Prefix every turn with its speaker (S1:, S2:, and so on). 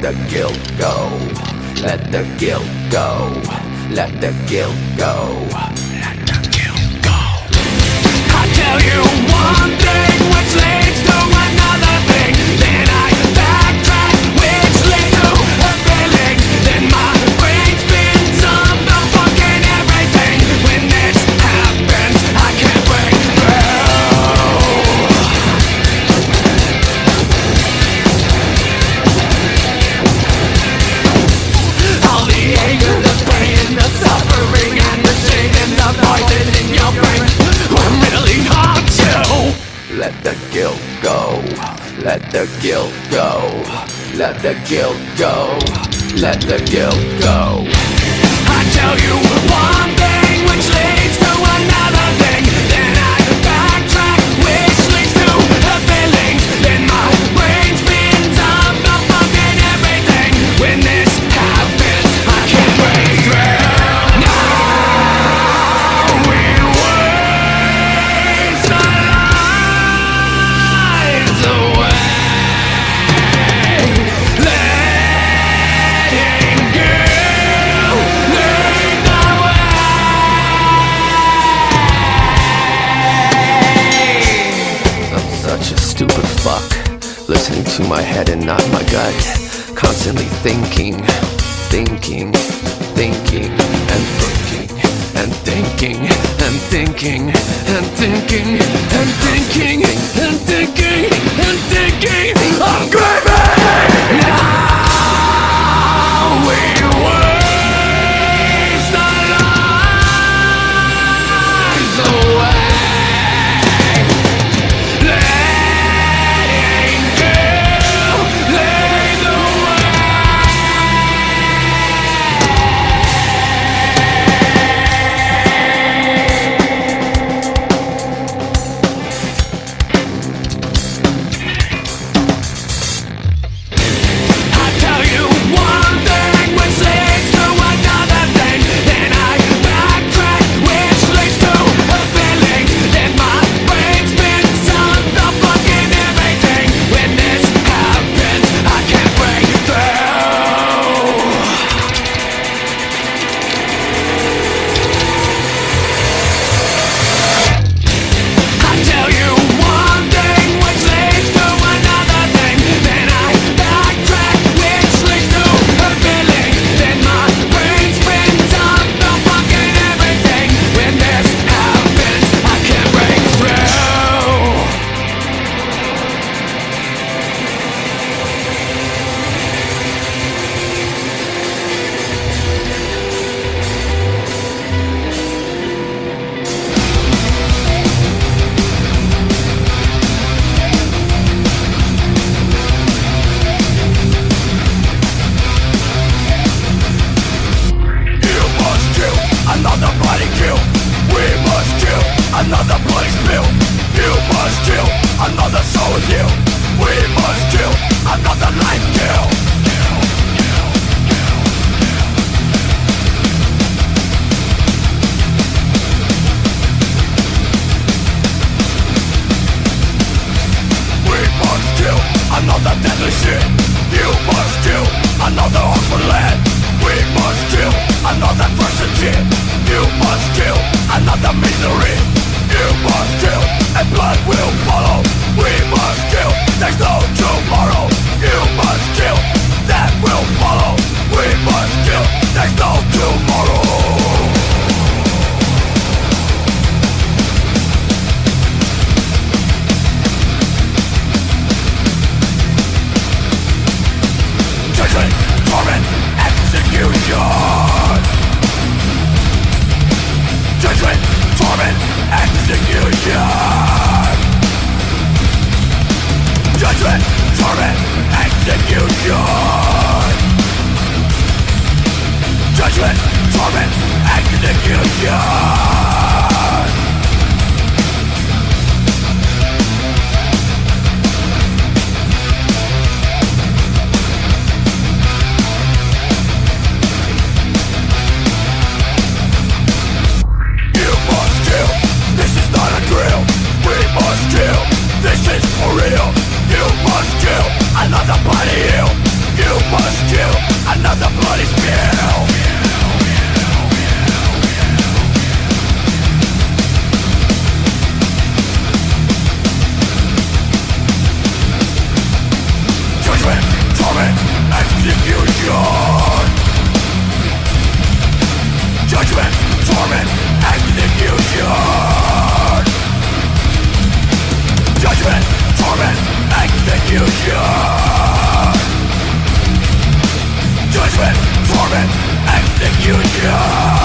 S1: the guilt go. Let the guilt go. Let the guilt go. Let the guilt go. I tell you one thing which leads to another thing. Then I backtrack which leads to a feeling. Then my brain spins up the fucking everything. When this happens, I can't break through. All the anger, the pain, the suffering, and the shame, and the voices in your brain were really hard to let the guilt go. Let the guilt go. Let the guilt go. Let the guilt go. I tell you one thing which leads to another thing. Then I backtrack which leads to a feeling. Then my brain spins up the fucking everything. When this happens, I can't break through. No, we waste our lives away. Letting go lead the way. I'm such a stupid fuck, listening to my head and not my gut. Constantly thinking, and thinking, and thinking, and thinking, and thinking, and thinking, and thinking, and thinking. I'm craving! Now we waste our lives away. Letting go lead the way. I tell you one thing which leads to another thing. Then I backtrack which leads to a feeling. Then my brain spins up the fucking everything. When this happens, I can't break through. I tell you one thing which leads to another thing. Then I backtrack which leads to a feeling. Then my brain spins up the fucking everything. When this happens, I can't break through. You must kill another body kill. We must kill another bloody spill. You must kill another soul heal. We must kill another life kill. We must kill another deadly shit. You must kill another orphan land. We must kill another person shit. You must kill another misery. You must kill and blood will follow. We must kill, there's no tomorrow. You must kill, that will follow. We must kill, there's no tomorrow. Judgment, torment, execution. Judgment, torment, execution. Judgment, torment, execution. Judgment, torment, execution. You must kill, this is not a drill. We must kill, this is for real. You must kill another body ill. You must execution. Judgment, torment, execution. Judgment, torment, execution. Judgment, torment, execution.